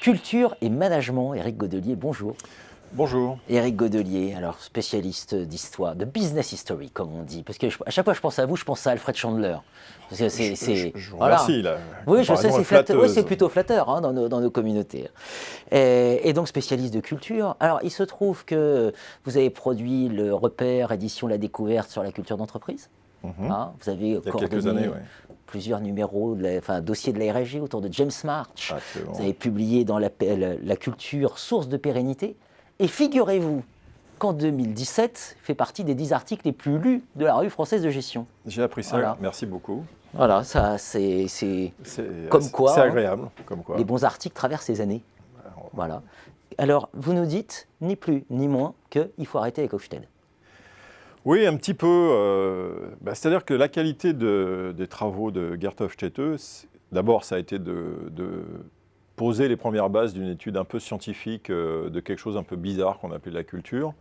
Culture et management, Éric Godelier, bonjour. Bonjour. Éric Godelier, alors spécialiste d'histoire, de business history comme on dit, parce que à chaque fois que je pense à vous, je pense à Alfred Chandler. Parce que je vous remercie. Voilà. La oui, je sais, c'est oui, plutôt flatteur hein, dans nos communautés. Et donc spécialiste de culture. Alors il se trouve que vous avez produit le repère édition La Découverte sur la culture d'entreprise. Hein, vous avez coordonné plusieurs numéros, dossiers de la RSG autour de James March. Absolument. Vous avez publié dans la culture source de pérennité. Et figurez-vous qu'en 2017, fait partie des 10 articles les plus lus de la revue française de gestion. J'ai appris ça, voilà. Merci beaucoup. Voilà, ça c'est comme quoi. C'est agréable, comme quoi. Les bons articles traversent les années. Voilà. Alors, vous nous dites, ni plus ni moins, qu'il faut arrêter avec Hofstede. Oui, un petit peu. C'est-à-dire que la qualité des travaux de Gert Hofstede, d'abord, ça a été de poser les premières bases d'une étude un peu scientifique de quelque chose un peu bizarre qu'on appelait la culture.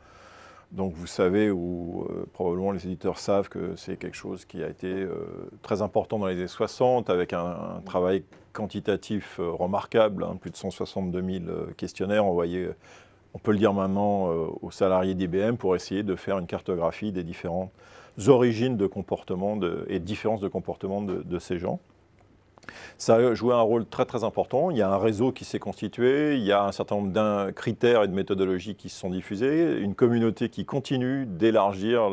Donc vous savez, ou probablement les éditeurs savent que c'est quelque chose qui a été très important dans les années 60, avec un travail quantitatif remarquable, hein, plus de 162 000 questionnaires envoyés, on peut le dire maintenant, aux salariés d'IBM pour essayer de faire une cartographie des différentes origines de comportement et différences de comportement de ces gens. Ça a joué un rôle très très important. Il y a un réseau qui s'est constitué, il y a un certain nombre de critères et de méthodologies qui se sont diffusés, une communauté qui continue d'élargir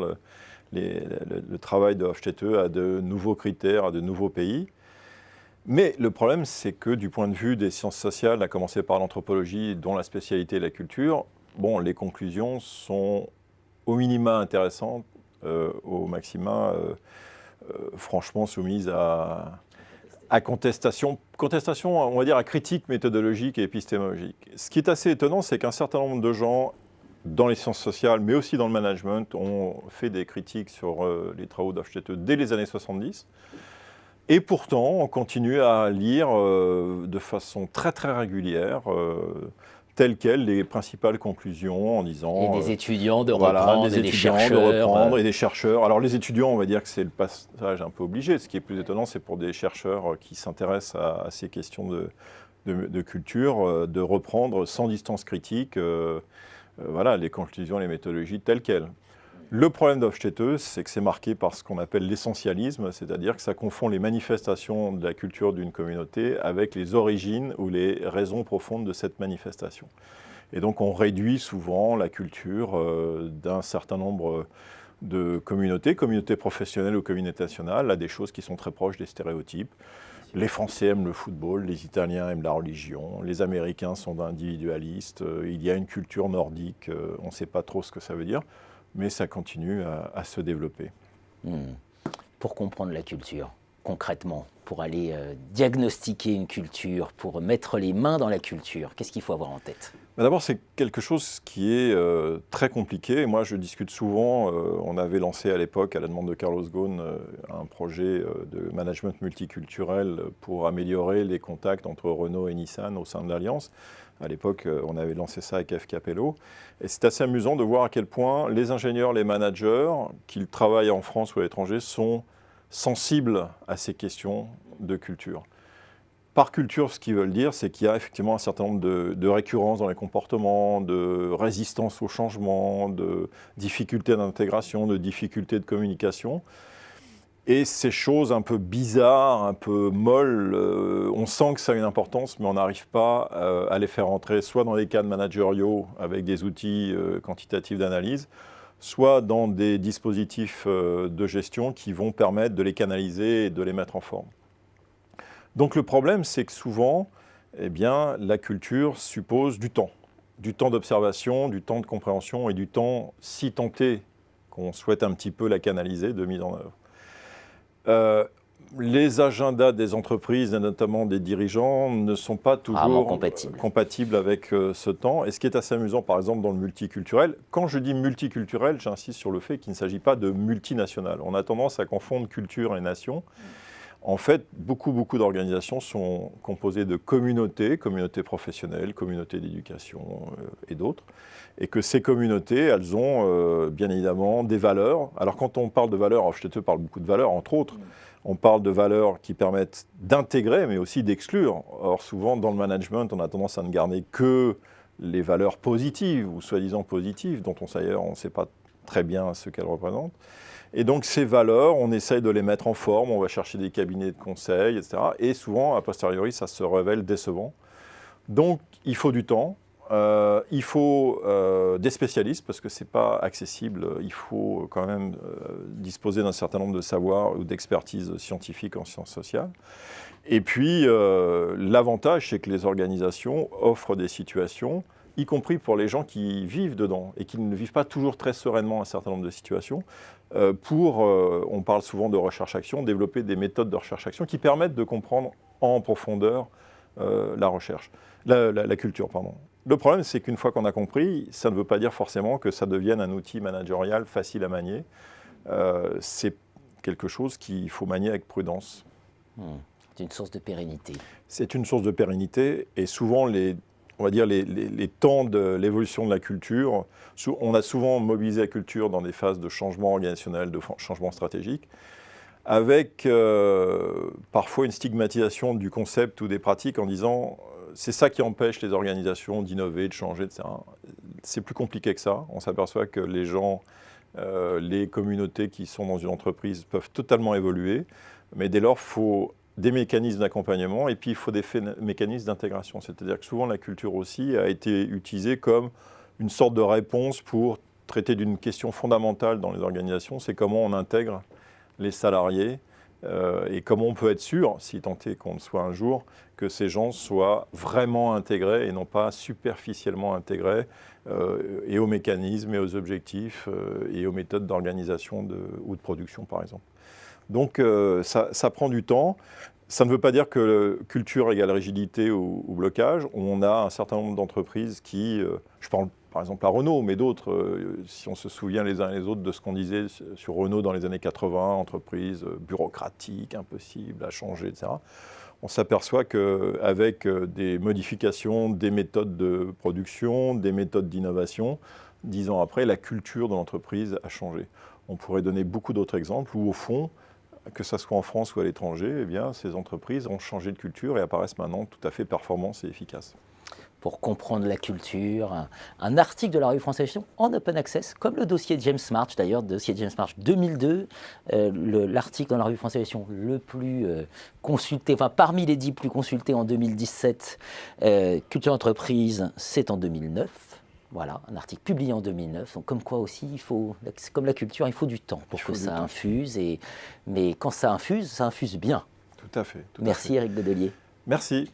le travail de Hofstede à de nouveaux critères, à de nouveaux pays. Mais le problème, c'est que du point de vue des sciences sociales, à commencer par l'anthropologie, dont la spécialité est la culture, bon, les conclusions sont au minima intéressantes, au maxima, franchement, soumises à contestation, on va dire, à critique méthodologique et épistémologique. Ce qui est assez étonnant, c'est qu'un certain nombre de gens, dans les sciences sociales, mais aussi dans le management, ont fait des critiques sur les travaux d'Hofstede dès les années 70. Et pourtant, on continue à lire de façon très très régulière, telles quelles, les principales conclusions en disant... Et des étudiants de reprendre, des étudiants chercheurs, de reprendre, et des chercheurs. Alors les étudiants, on va dire que c'est le passage un peu obligé. Ce qui est plus étonnant, c'est pour des chercheurs qui s'intéressent à ces questions de culture, de reprendre sans distance critique les conclusions, les méthodologies telles quelles. Le problème d'Hofstede, c'est que c'est marqué par ce qu'on appelle l'essentialisme, c'est-à-dire que ça confond les manifestations de la culture d'une communauté avec les origines ou les raisons profondes de cette manifestation. Et donc on réduit souvent la culture d'un certain nombre de communautés professionnelles ou communautés nationales, à des choses qui sont très proches des stéréotypes. Les Français aiment le football, les Italiens aiment la religion, les Américains sont individualistes, il y a une culture nordique, on ne sait pas trop ce que ça veut dire. Mais ça continue à se développer. Pour comprendre la culture, concrètement, pour aller diagnostiquer une culture, pour mettre les mains dans la culture, qu'est-ce qu'il faut avoir en tête ? D'abord, c'est quelque chose qui est très compliqué. Moi, je discute souvent, on avait lancé à l'époque, à la demande de Carlos Ghosn, un projet de management multiculturel pour améliorer les contacts entre Renault et Nissan au sein de l'Alliance. À l'époque, on avait lancé ça avec F. Capello. Et c'est assez amusant de voir à quel point les ingénieurs, les managers, qu'ils travaillent en France ou à l'étranger, sont sensibles à ces questions de culture. Par culture, ce qu'ils veulent dire, c'est qu'il y a effectivement un certain nombre de récurrences dans les comportements, de résistance au changement, de difficultés d'intégration, de difficultés de communication. Et ces choses un peu bizarres, un peu molles, on sent que ça a une importance, mais on n'arrive pas à les faire entrer soit dans des cadres managériaux avec des outils quantitatifs d'analyse, soit dans des dispositifs de gestion qui vont permettre de les canaliser et de les mettre en forme. Donc le problème, c'est que souvent, la culture suppose du temps d'observation, du temps de compréhension et du temps, si tenté qu'on souhaite un petit peu la canaliser, de mise en œuvre. Les agendas des entreprises, et notamment des dirigeants, ne sont pas toujours compatibles avec ce temps. Et ce qui est assez amusant, par exemple, dans le multiculturel, quand je dis multiculturel, j'insiste sur le fait qu'il ne s'agit pas de multinational. On a tendance à confondre culture et nation. En fait, beaucoup d'organisations sont composées de communautés professionnelles, communautés d'éducation et d'autres. Et que ces communautés, elles ont bien évidemment des valeurs. Alors quand on parle de valeurs, HTTE parle beaucoup de valeurs, entre autres. On parle de valeurs qui permettent d'intégrer, mais aussi d'exclure. Or, souvent, dans le management, on a tendance à ne garder que les valeurs positives, ou soi-disant positives, dont on ne sait pas très bien ce qu'elles représentent. Et donc, ces valeurs, on essaye de les mettre en forme, on va chercher des cabinets de conseil, etc. Et souvent, a posteriori, ça se révèle décevant. Donc, il faut du temps. Il faut des spécialistes parce que ce n'est pas accessible. Il faut quand même disposer d'un certain nombre de savoirs ou d'expertise scientifique en sciences sociales. Et puis, l'avantage, c'est que les organisations offrent des situations, y compris pour les gens qui vivent dedans et qui ne vivent pas toujours très sereinement un certain nombre de situations, on parle souvent de recherche-action, développer des méthodes de recherche-action qui permettent de comprendre en profondeur la culture. Le problème, c'est qu'une fois qu'on a compris, ça ne veut pas dire forcément que ça devienne un outil managérial facile à manier. C'est quelque chose qu'il faut manier avec prudence. C'est une source de pérennité. C'est une source de pérennité et souvent les temps de l'évolution de la culture, on a souvent mobilisé la culture dans des phases de changement organisationnel, de changement stratégique, avec parfois une stigmatisation du concept ou des pratiques en disant c'est ça qui empêche les organisations d'innover, de changer, etc. C'est plus compliqué que ça. On s'aperçoit que les gens, les communautés qui sont dans une entreprise peuvent totalement évoluer, mais dès lors, il faut des mécanismes d'accompagnement et puis il faut des mécanismes d'intégration. C'est-à-dire que souvent la culture aussi a été utilisée comme une sorte de réponse pour traiter d'une question fondamentale dans les organisations, c'est comment on intègre les salariés et comment on peut être sûr, si tant est qu'on le soit un jour, que ces gens soient vraiment intégrés et non pas superficiellement intégrés et aux mécanismes et aux objectifs et aux méthodes d'organisation ou de production par exemple. Donc ça prend du temps. Ça ne veut pas dire que culture égale rigidité ou blocage. On a un certain nombre d'entreprises qui, je parle par exemple à Renault, mais d'autres, si on se souvient les uns et les autres de ce qu'on disait sur Renault dans les années 80, entreprise bureaucratique, impossible à changer, etc. On s'aperçoit qu'avec des modifications, des méthodes de production, des méthodes d'innovation, 10 ans après, la culture de l'entreprise a changé. On pourrait donner beaucoup d'autres exemples où, au fond, que ce soit en France ou à l'étranger, eh bien, ces entreprises ont changé de culture et apparaissent maintenant tout à fait performantes et efficaces. Pour comprendre la culture, un article de la revue Française Gestion en open access, comme le dossier de James March, d'ailleurs, dossier de James March 2002, l'article dans la revue Française Gestion le plus consulté, enfin parmi les 10 plus consultés en 2017, culture entreprise, c'est en 2009. Voilà, un article publié en 2009. Donc, comme quoi aussi, comme la culture, il faut du temps pour que ça infuse. Mais quand ça infuse bien. Tout à fait. Merci Éric Godelier. Merci.